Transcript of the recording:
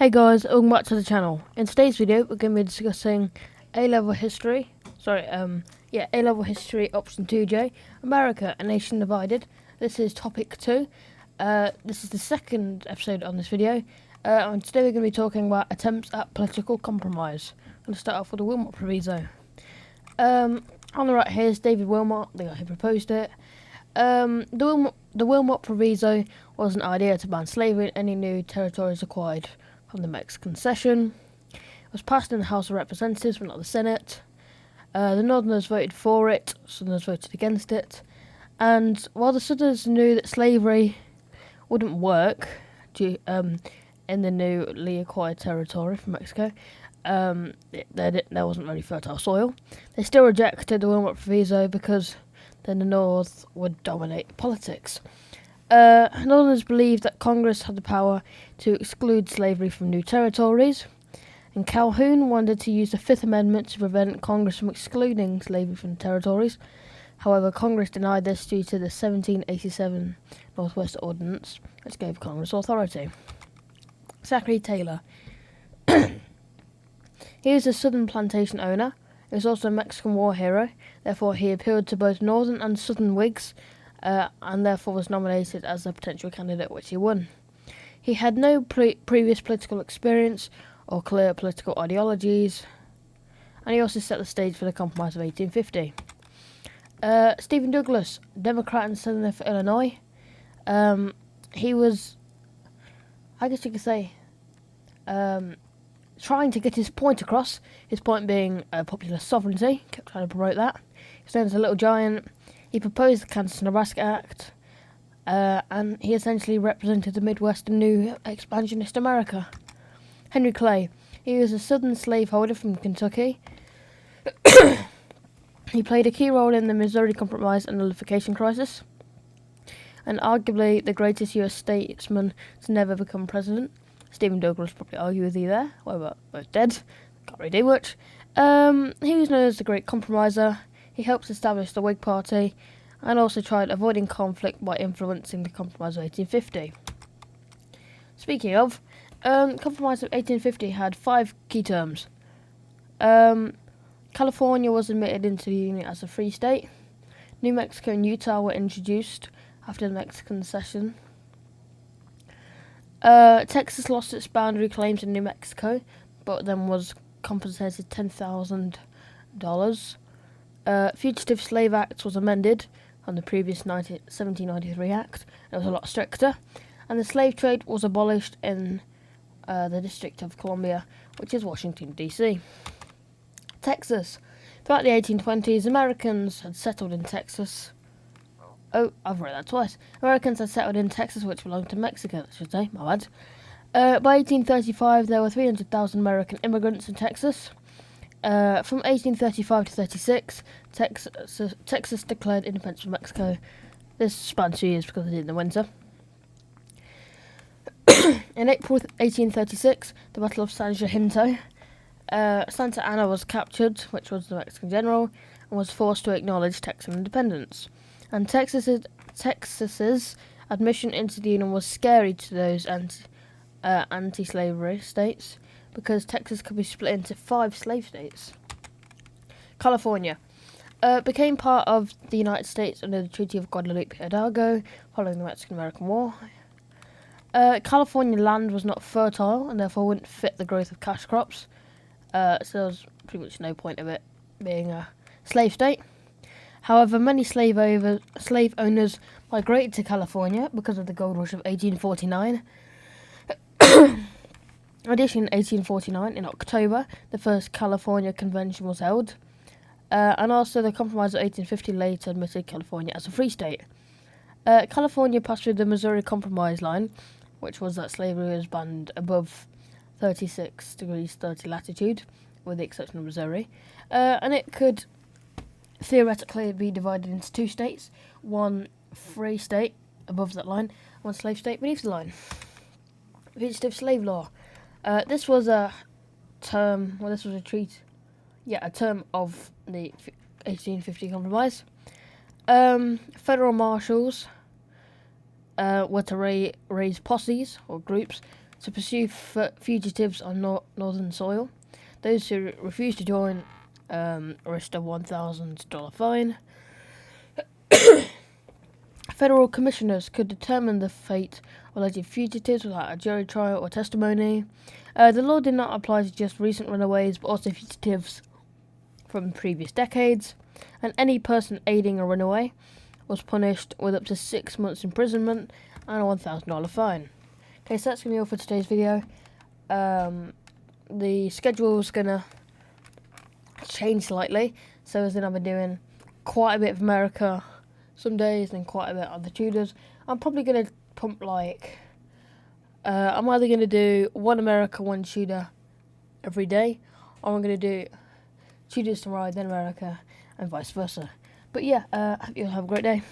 Hey guys, welcome back to the channel. In today's video, we're going to be discussing A-level history. A-level history option 2J, America, a nation divided. This is topic 2. This is the second episode on this video. And today we're going to be talking about attempts at political compromise. I'm going to start off with the Wilmot Proviso. On the right here is David Wilmot, the guy who proposed it. The Wilmot Proviso was an idea to ban slavery in any new territories acquired from the Mexican cession. It was passed in the House of Representatives but not the Senate. The Northerners voted for it, Southerners voted against it. And while the Southerners knew that slavery wouldn't work in the newly acquired territory from Mexico, there wasn't really fertile soil, they still rejected the Wilmot Proviso because then the North would dominate politics. Northerners believed that Congress had the power to exclude slavery from new territories, and Calhoun wanted to use the Fifth Amendment to prevent Congress from excluding slavery from territories. However, Congress denied this due to the 1787 Northwest Ordinance, which gave Congress authority. Zachary Taylor. He was a southern plantation owner. He was also a Mexican war hero. Therefore, he appealed to both northern and southern Whigs, and therefore was nominated as a potential candidate, which he won. He had no previous political experience or clear political ideologies, and he also set the stage for the Compromise of 1850. Stephen Douglas, Democrat and Senator for Illinois. He was, I guess you could say, trying to get his point across, his point being popular sovereignty. Kept trying to promote that. He was known as a little giant. He proposed the Kansas-Nebraska Act, and he essentially represented the Midwest and new expansionist America. Henry Clay. He was a southern slaveholder from Kentucky. He played a key role in the Missouri Compromise and nullification crisis, and arguably the greatest U.S. statesman to never become president. Stephen Douglas probably argue with you there. Well, we're both dead. Can't really do much. He was known as the Great Compromiser. He helped establish the Whig Party and also tried avoiding conflict by influencing the Compromise of 1850. Speaking of, Compromise of 1850 had 5 key terms. California was admitted into the Union as a free state. New Mexico and Utah were introduced after the Mexican cession. Texas lost its boundary claims in New Mexico, but then was compensated $10,000. Fugitive Slave Act was amended on the previous 1793 Act. It was a lot stricter, and the slave trade was abolished in the District of Columbia, which is Washington, D.C. Texas. Throughout the 1820s, Americans had settled in Texas. Oh, I've read that twice. Americans had settled in Texas, which belonged to Mexico, I should say, my bad. By 1835, there were 300,000 American immigrants in Texas. From 1835 to 36, Texas declared independence from Mexico. This spanned 2 years because they did it in the winter. In April 1836, the Battle of San Jacinto, Santa Anna was captured, which was the Mexican general, and was forced to acknowledge Texan independence. And Texas's admission into the Union was scary to those anti-slavery states, because Texas could be split into 5 slave states. California became part of the United States under the Treaty of Guadalupe Hidalgo following the Mexican-American War. California land was not fertile and therefore wouldn't fit the growth of cash crops, so there was pretty much no point of it being a slave state. However, many slave owners migrated to California because of the Gold Rush of 1849. In addition, in 1849, in October, the first California Convention was held, and also the Compromise of 1850 later admitted California as a free state. California passed through the Missouri Compromise line, which was that slavery was banned above 36 degrees 30 latitude, with the exception of Missouri, and it could theoretically be divided into 2 states, one free state above that line, one slave state beneath the line. Fugitive slave law. This was a term of the 1850 Compromise. Federal marshals were to raise posses or groups to pursue fugitives on northern soil. Those who refuse to join risk a $1,000 fine. Federal commissioners could determine the fate of alleged fugitives without a jury trial or testimony. The law did not apply to just recent runaways, but also fugitives from previous decades. And any person aiding a runaway was punished with up to 6 months imprisonment and a $1,000 fine. Okay, so that's going to be all for today's video. The schedule's going to change slightly. So as in I've been doing quite a bit of America some days and quite a bit of the Tudors. I'm probably going to pump like... I'm either going to do one America, one Tudor every day, or I'm going to do Tudors tomorrow, then America, and vice versa. But yeah, I hope you'll have a great day.